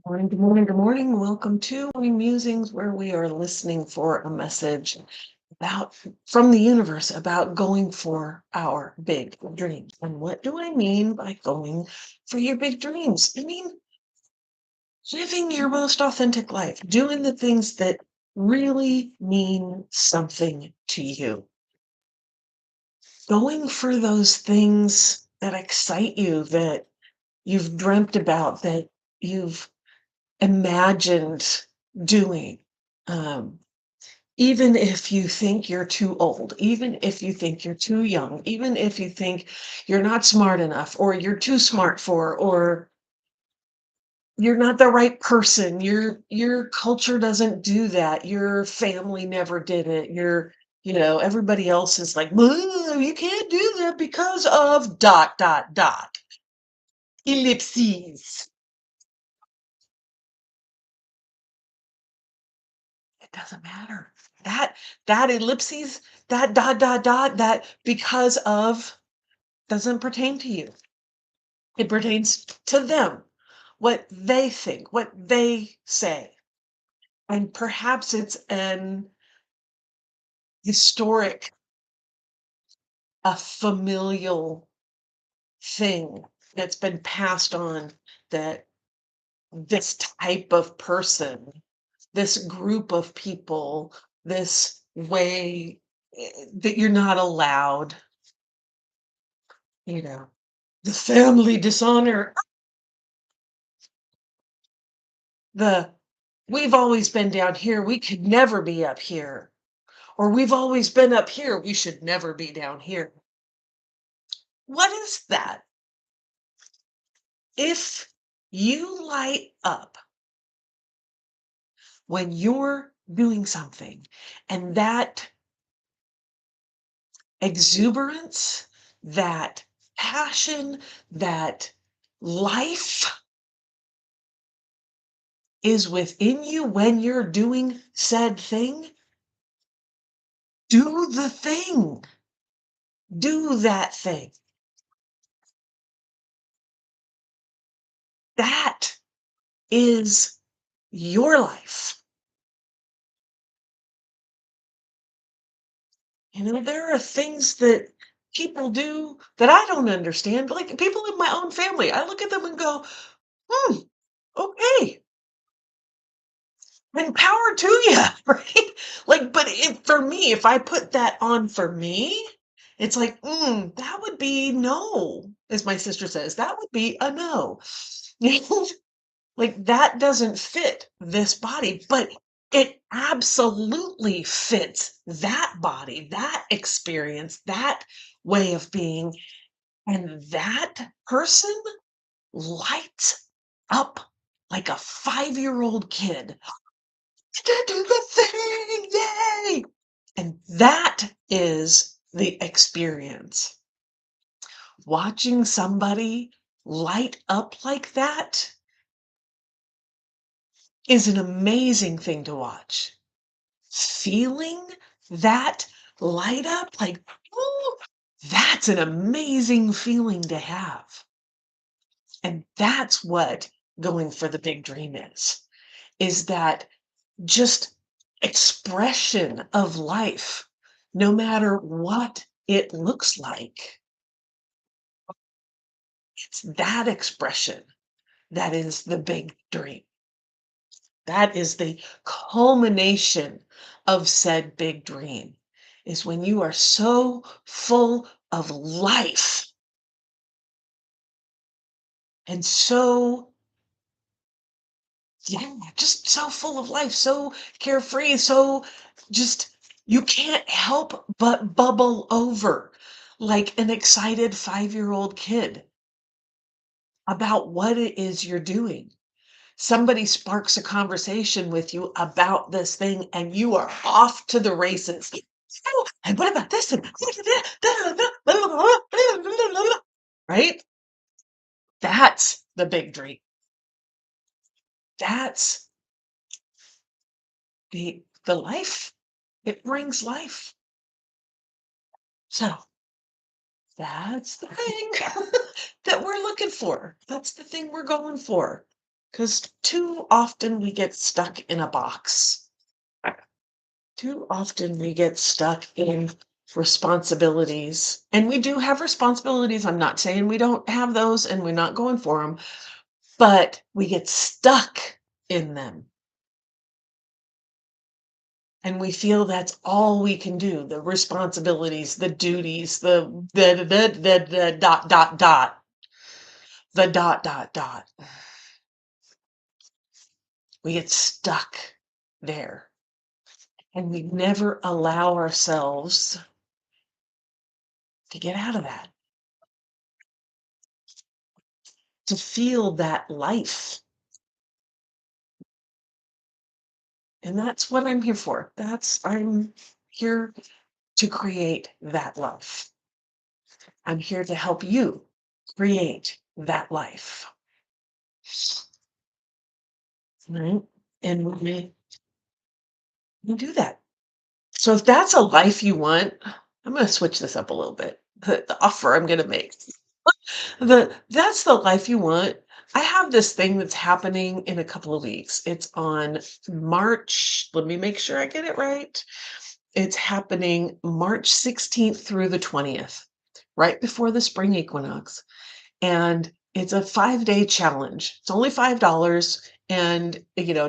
Morning, good morning, good morning. Welcome to Musings, where we are listening for a message about from the universe about going for our big dreams. And what do I mean by going for your big dreams? I mean living your most authentic life, doing the things that really mean something to you. Going for those things that excite you, that you've dreamt about, that you've imagined doing. Um, Even if you think you're too old, even if you think you're too young, even if you think you're not smart enough, or you're too smart for, or you're not the right person, your culture doesn't do that, your family never did it, everybody else is like, "Boo, you can't do that because of dot dot dot ellipses." It doesn't matter. That that ellipses, that dot, dot, dot, that because of doesn't pertain to you. It pertains to them, what they think, what they say. And perhaps it's an historic, a familial thing that's been passed on, that this type of person, this group of people, this way that you're not allowed, you know. The family dishonor, the "We've always been down here, we could never be up here," or "We've always been up here, we should never be down here." What is that? If you light up when you're doing something, and that exuberance, that passion, that life is within you when you're doing said thing, do the thing. Do that thing. That is your life. There are things that people do that I don't understand. Like people in my own family, I look at them and go, "Hmm, okay, and power to you," right? Like, but for me, if I put that on for me, it's like, that would be no, as my sister says, that would be a no. Like, that doesn't fit this body, but it absolutely fits that body, that experience, that way of being, and that person lights up like a 5-year-old kid. "To do the thing, yay!" And that is the experience. Watching somebody light up like that is an amazing thing to watch. Feeling that light up, like, ooh, that's an amazing feeling to have. And that's what going for the big dream is that just expression of life, no matter what it looks like. It's that expression that is the big dream. That is the culmination of said big dream, is when you are so full of life and so, yeah, just so full of life, so carefree, so just you can't help but bubble over like an excited 5-year-old kid about what it is you're doing. Somebody sparks a conversation with you about this thing and you are off to the races. "Oh, and what about this? And right? That's the big dream. That's the life. It brings life. So that's the thing that we're looking for. That's the thing we're going for. because too often we get stuck in a box. Too often we get stuck in responsibilities. And we do have responsibilities. I'm not saying we don't have those and we're not going for them, but we get stuck in them. And we feel that's all we can do, the responsibilities, the duties, the dot, dot, dot, the dot, dot, dot. We get stuck there. And we never allow ourselves to get out of that, to feel that life. And that's what I'm here for. I'm here to create that life. I'm here to help you create that life. Right? And we do that. So if that's a life you want, I'm going to switch this up a little bit. The offer I'm going to make. That's the life you want. I have this thing that's happening in a couple of weeks. It's on March. Let me make sure I get it right. It's happening March 16th through the 20th, right before the spring equinox. And it's a 5-day challenge. It's only $5 and,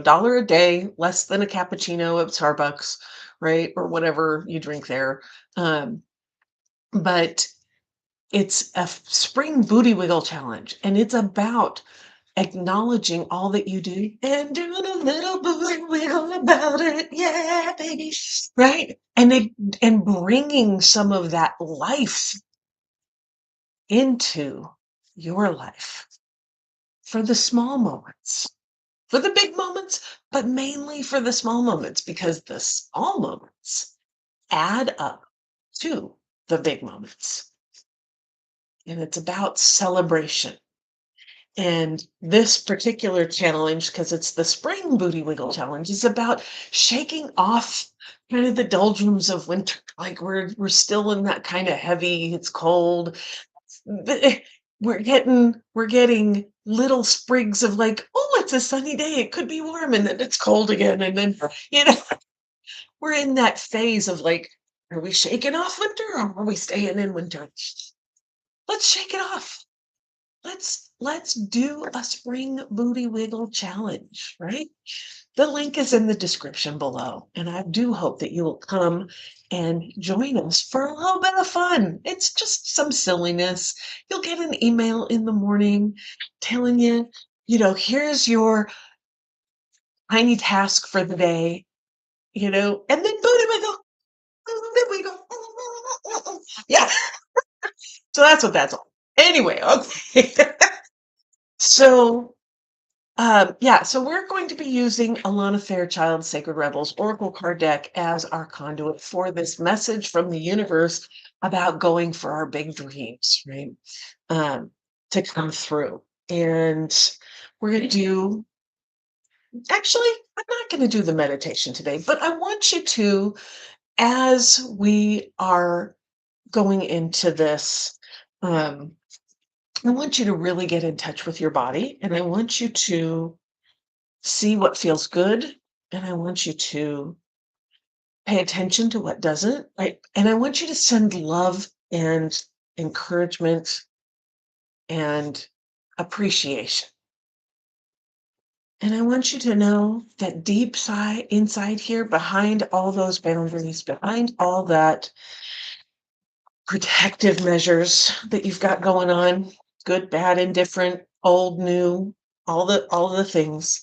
dollar a day, less than a cappuccino at Starbucks, right? Or whatever you drink there. But it's a spring booty wiggle challenge, and it's about acknowledging all that you do and doing a little booty wiggle about it. Yeah, baby. Right? And bringing some of that life into your life for the small moments, for the big moments, but mainly for the small moments, because the small moments add up to the big moments. And it's about celebration. And this particular challenge, because it's the spring booty wiggle challenge, is about shaking off kind of the doldrums of winter. Like we're still in that kind of heavy, it's cold. We're getting little sprigs of like, oh, it's a sunny day. It could be warm, and then it's cold again. And then, you know, we're in that phase of like, are we shaking off winter or are we staying in winter? Let's shake it off. Let's do a spring booty wiggle challenge, right? The link is in the description below, and I do hope that you will come and join us for a little bit of fun. It's just some silliness. You'll get an email in the morning telling you, here's your tiny task for the day, and then booty wiggle, booty wiggle. Yeah. So that's what that's all. Anyway, okay. So yeah, so we're going to be using Alana Fairchild's Sacred Rebels Oracle card deck as our conduit for this message from the universe about going for our big dreams, right? Um, to come through. And we're going to actually, I'm not going to do the meditation today, but I want you to, as we are going into this, I want you to really get in touch with your body, and I want you to see what feels good, and I want you to pay attention to what doesn't, right? And I want you to send love and encouragement and appreciation. And I want you to know that deep inside here, behind all those boundaries, behind all that protective measures that you've got going on, good, bad, indifferent, old, new, all the things,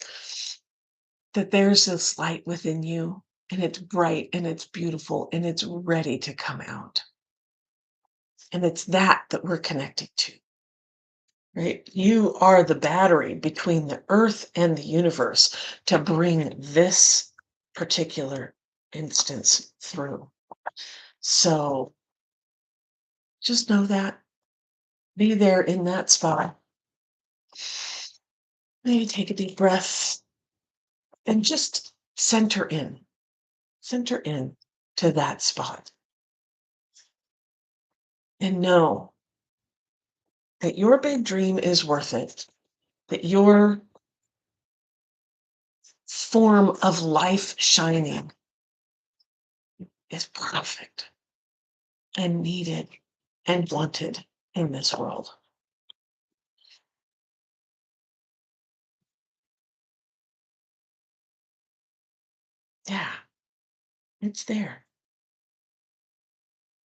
that there's this light within you, and it's bright and it's beautiful and it's ready to come out. And it's that we're connecting to, right? You are the battery between the earth and the universe to bring this particular instance through. So just know that. Be there in that spot. Maybe take a deep breath and just center in to that spot. And know that your big dream is worth it, that your form of life shining is perfect and needed and wanted in this world. Yeah, it's there.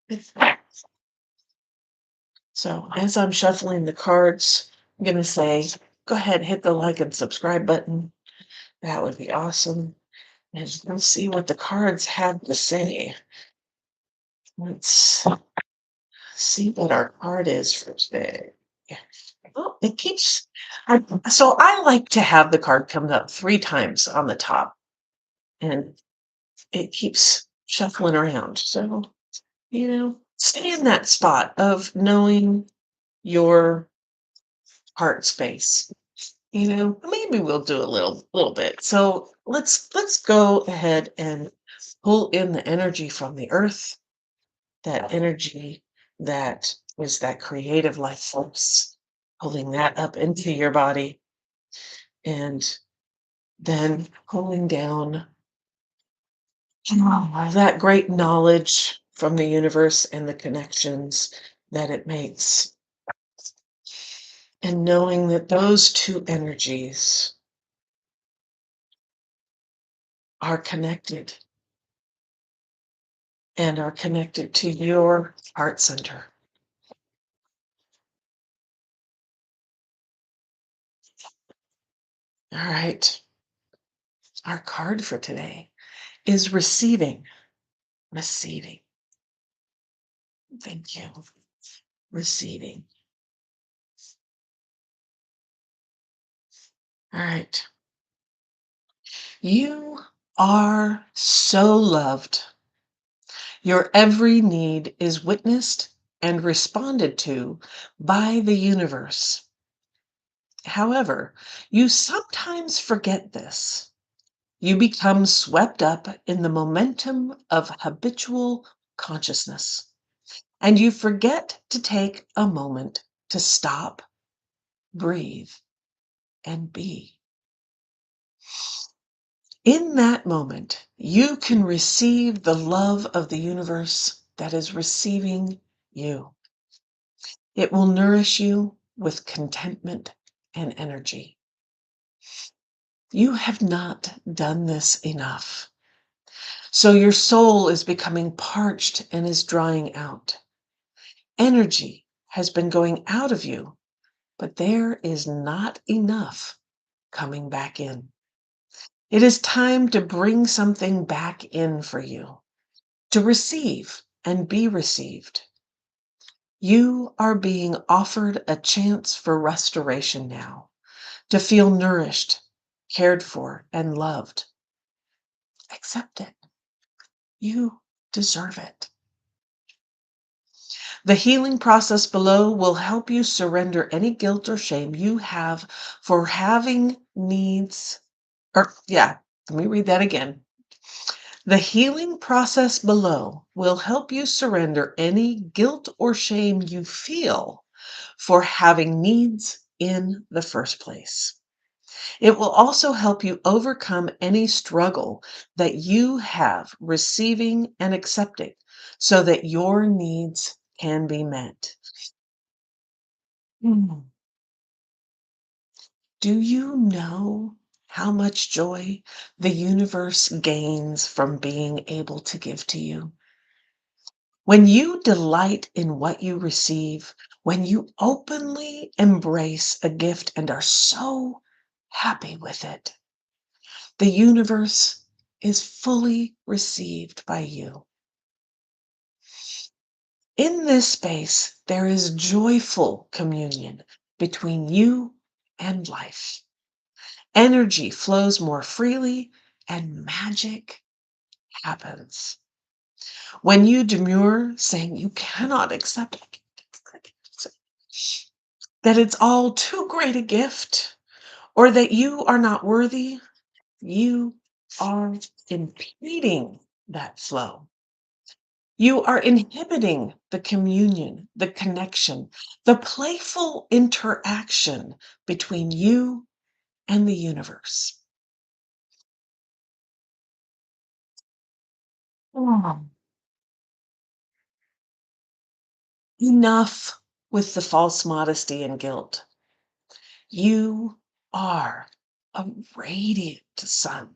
It's there. So as I'm shuffling the cards, I'm going to say, go ahead, hit the like and subscribe button. That would be awesome. And let's see what the cards have to say. Let's see what our card is for today. Oh, it keeps. So I like to have the card come up 3 times on the top, and it keeps shuffling around. So, stay in that spot of knowing your heart space. Maybe we'll do a little bit. So let's go ahead and pull in the energy from the earth, that energy that is that creative life force, pulling that up into your body, and then pulling down that great knowledge from the universe and the connections that it makes, and knowing that those two energies are connected and are connected to your heart center. All right. Our card for today is receiving. Receiving. Thank you. Receiving. All right. You are so loved. Your every need is witnessed and responded to by the universe. However, you sometimes forget this. You become swept up in the momentum of habitual consciousness, and you forget to take a moment to stop, breathe, and be. In that moment, you can receive the love of the universe that is receiving you. It will nourish you with contentment and energy. You have not done this enough. So your soul is becoming parched and is drying out. Energy has been going out of you, but there is not enough coming back in. It is time to bring something back in for you, to receive and be received. You are being offered a chance for restoration now, to feel nourished, cared for, and loved. Accept it. You deserve it. The healing process below will help you surrender any guilt or shame you have for having needs. Let me read that again. The healing process below will help you surrender any guilt or shame you feel for having needs in the first place. It will also help you overcome any struggle that you have receiving and accepting so that your needs can be met. Mm. Do you know how much joy the universe gains from being able to give to you? When you delight in what you receive, when you openly embrace a gift and are so happy with it, the universe is fully received by you. In this space, there is joyful communion between you and life. Energy flows more freely and magic happens. When you demur, saying you cannot accept that it's all too great a gift or that you are not worthy, you are impeding that flow. You are inhibiting the communion, the connection, the playful interaction between you and the universe. Oh, enough with the false modesty and guilt. You are a radiant sun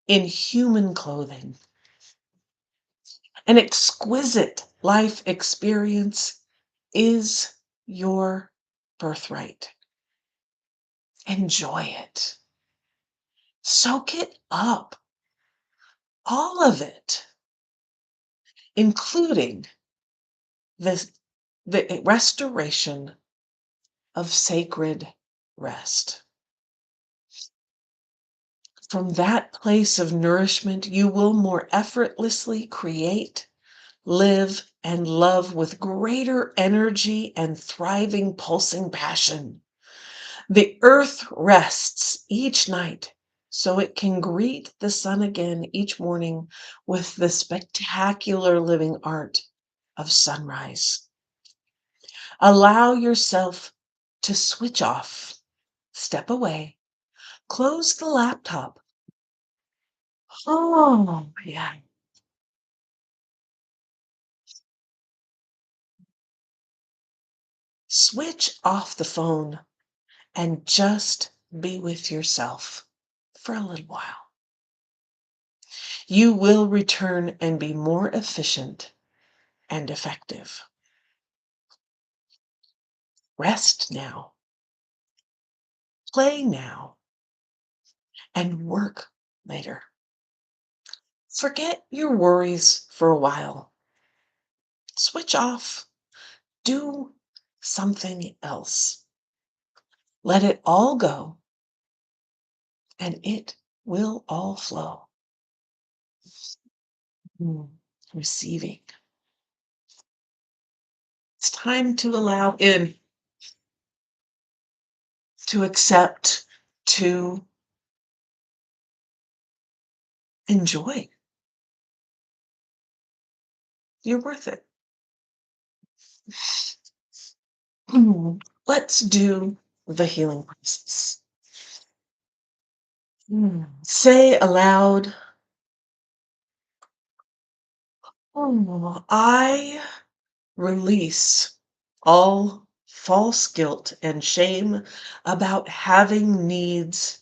in human clothing, an exquisite life experience is your birthright. Enjoy it. Soak it up, all of it, including the, the restoration of sacred rest. From that place of nourishment, you will more effortlessly create, live, and love with greater energy and thriving, pulsing passion. The earth rests each night so it can greet the sun again each morning with the spectacular living art of sunrise. Allow yourself to switch off, step away, close the laptop. Oh, yeah. Switch off the phone and just be with yourself for a little while. You will return and be more efficient and effective. Rest now, play now, and work later. Forget your worries for a while. Switch off, do something else. Let it all go, and it will all flow. Mm, Receiving. It's time to allow in, to accept, to enjoy. You're worth it. Let's do the healing process. Say aloud, I release all false guilt and shame about having needs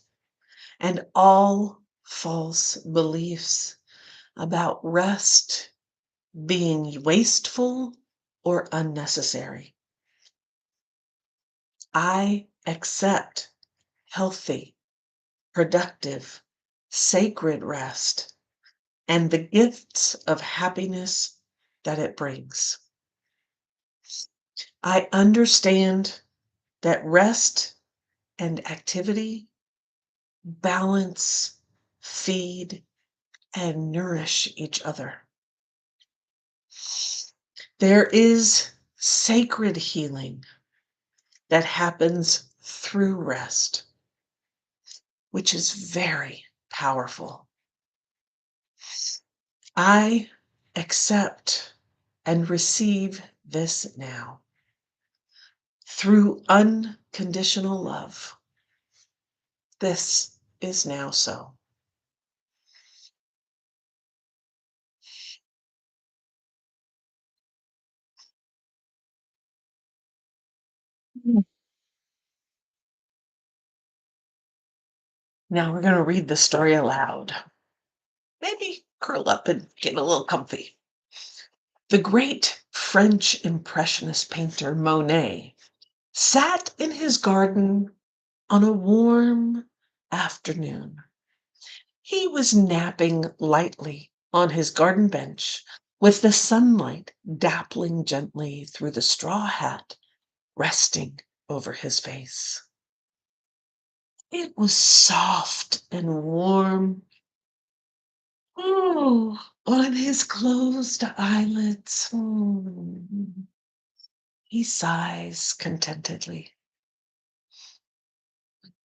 and all false beliefs about rest being wasteful or unnecessary. I accept healthy, productive, sacred rest and the gifts of happiness that it brings. I understand that rest and activity balance, feed, and nourish each other. There is sacred healing that happens through rest, which is very powerful. I accept and receive this now through unconditional love. This is now so. Now we're going to read the story aloud. Maybe curl up and get a little comfy. The great French Impressionist painter Monet sat in his garden on a warm afternoon. He was napping lightly on his garden bench with the sunlight dappling gently through the straw hat resting over his face. It was soft and warm. Oh, on his closed eyelids. He sighs contentedly.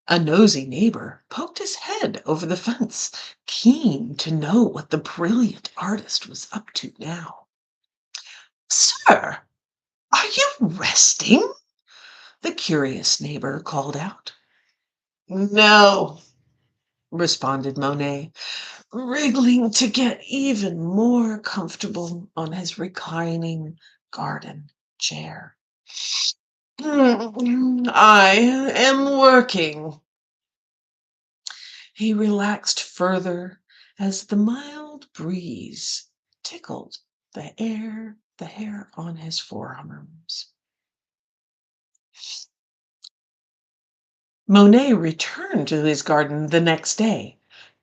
A nosy neighbor poked his head over the fence, keen to know what the brilliant artist was up to now. "Sir, are you resting?" the curious neighbor called out. "No," responded Monet. wriggling to get even more comfortable on his reclining garden chair. I am working. He relaxed further as the mild breeze tickled the hair on his forearms. Monet returned to his garden the next day,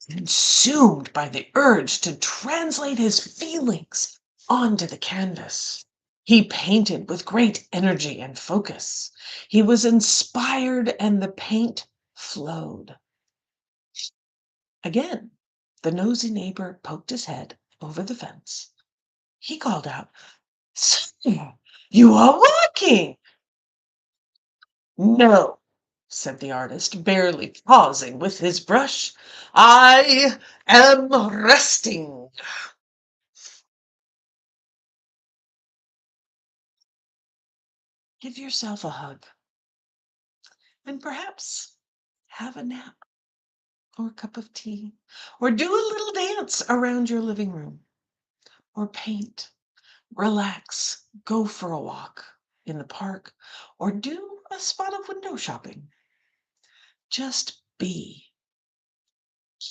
consumed by the urge to translate his feelings onto the canvas. He painted with great energy and focus. He was inspired, and the paint flowed. Again, the nosy neighbor poked his head over the fence. He called out, "Sir, you are walking!" "No," said the artist, barely pausing with his brush. "I am resting." Give yourself a hug and perhaps have a nap or a cup of tea or do a little dance around your living room or paint, relax, go for a walk in the park or do a spot of window shopping. Just be,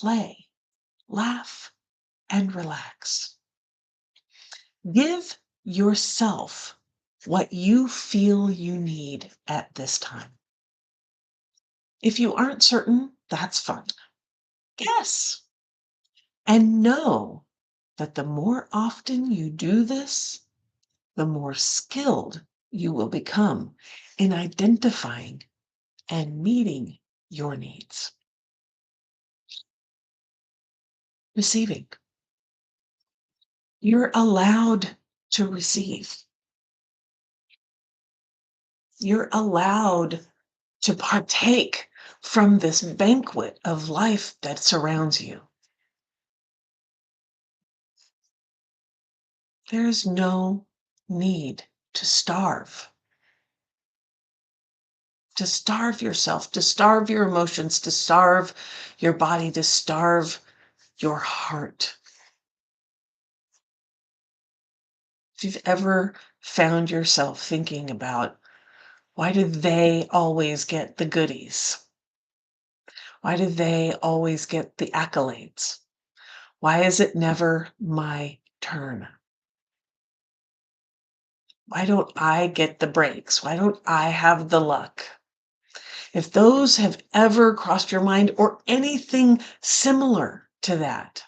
play, laugh, and relax. Give yourself what you feel you need at this time. If you aren't certain, that's fine. Guess and know that the more often you do this, the more skilled you will become in identifying and meeting your needs. Receiving. You're allowed to receive. You're allowed to partake from this banquet of life that surrounds you. There's no need to starve yourself, to starve your emotions, to starve your body, to starve your heart. If you've ever found yourself thinking about, why do they always get the goodies? Why do they always get the accolades? Why is it never my turn? Why don't I get the breaks? Why don't I have the luck? If those have ever crossed your mind or anything similar to that,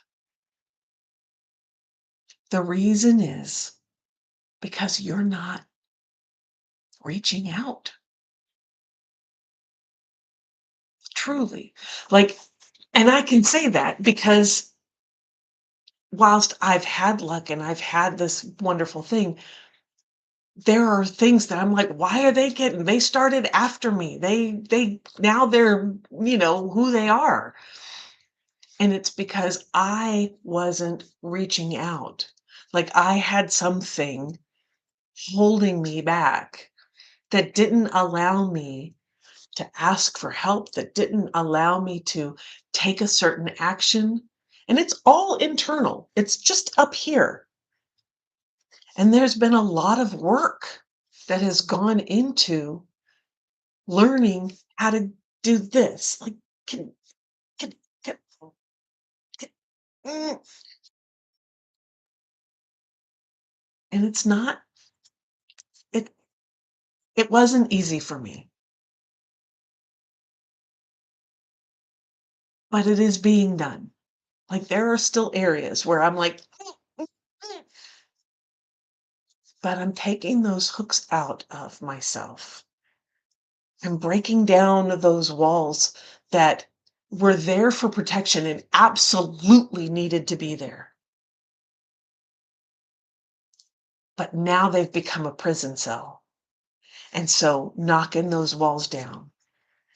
the reason is because you're not reaching out. Truly. Like, and I can say that because whilst I've had luck and I've had this wonderful thing, there are things that I'm like, why are they getting, they started after me. Now they're, who they are. And it's because I wasn't reaching out. Like I had something holding me back that didn't allow me to ask for help, that didn't allow me to take a certain action. And it's all internal, it's just up here. And there's been a lot of work that has gone into learning how to do this. Like, can, can, can, can, mm. And it, it wasn't easy for me, but it is being done. Like, there are still areas where I'm like, but I'm taking those hooks out of myself. I'm breaking down those walls that were there for protection and absolutely needed to be there. But now they've become a prison cell. And so knocking those walls down.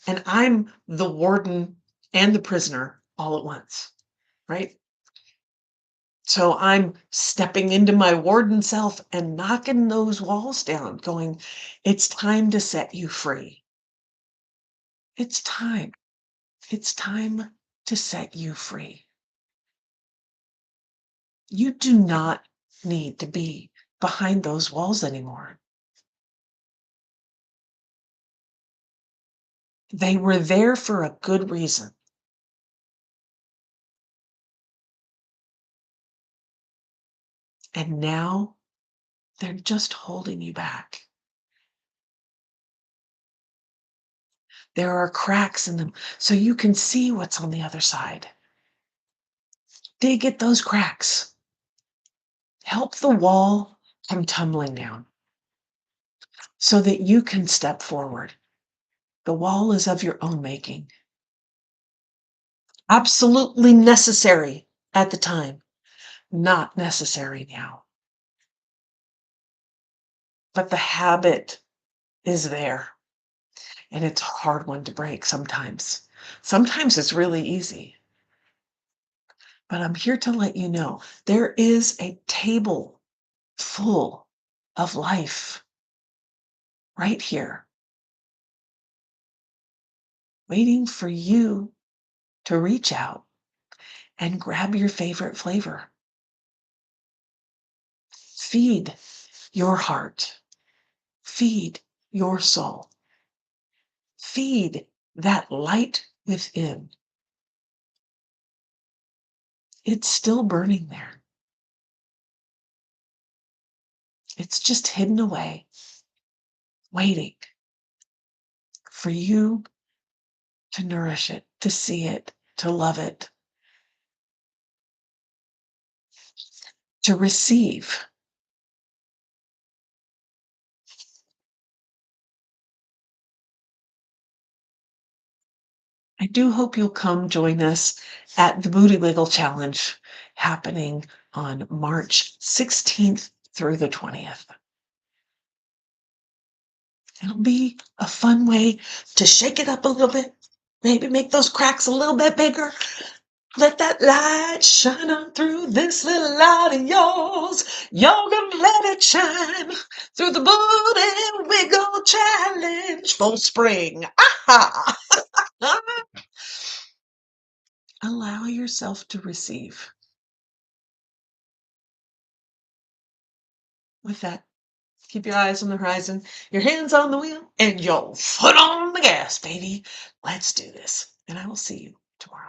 And I'm the warden and the prisoner all at once, right? So I'm stepping into my warden self and knocking those walls down, going, it's time to set you free. It's time. It's time to set you free. You do not need to be behind those walls anymore. They were there for a good reason. And now they're just holding you back. There are cracks in them so you can see what's on the other side. Dig at those cracks. Help the wall come tumbling down so that you can step forward. The wall is of your own making. Absolutely necessary at the time, not necessary now. But the habit is there, and it's a hard one to break sometimes. Sometimes it's really easy. But I'm here to let you know there is a table full of life right here, waiting for you to reach out and grab your favorite flavor. Feed your heart. Feed your soul. Feed that light within. It's still burning there. It's just hidden away, waiting for you to nourish it, to see it, to love it, to receive. I do hope you'll come join us at the Booty Wiggle Challenge happening on March 16th through the 20th. It'll be a fun way to shake it up a little bit, maybe make those cracks a little bit bigger. Let that light shine on through this little light of yours. You're gonna let it shine through the Booty Wiggle Challenge for spring. Aha! Allow yourself to receive. With that, keep your eyes on the horizon, your hands on the wheel, and your foot on the gas, baby. Let's do this. And I will see you tomorrow.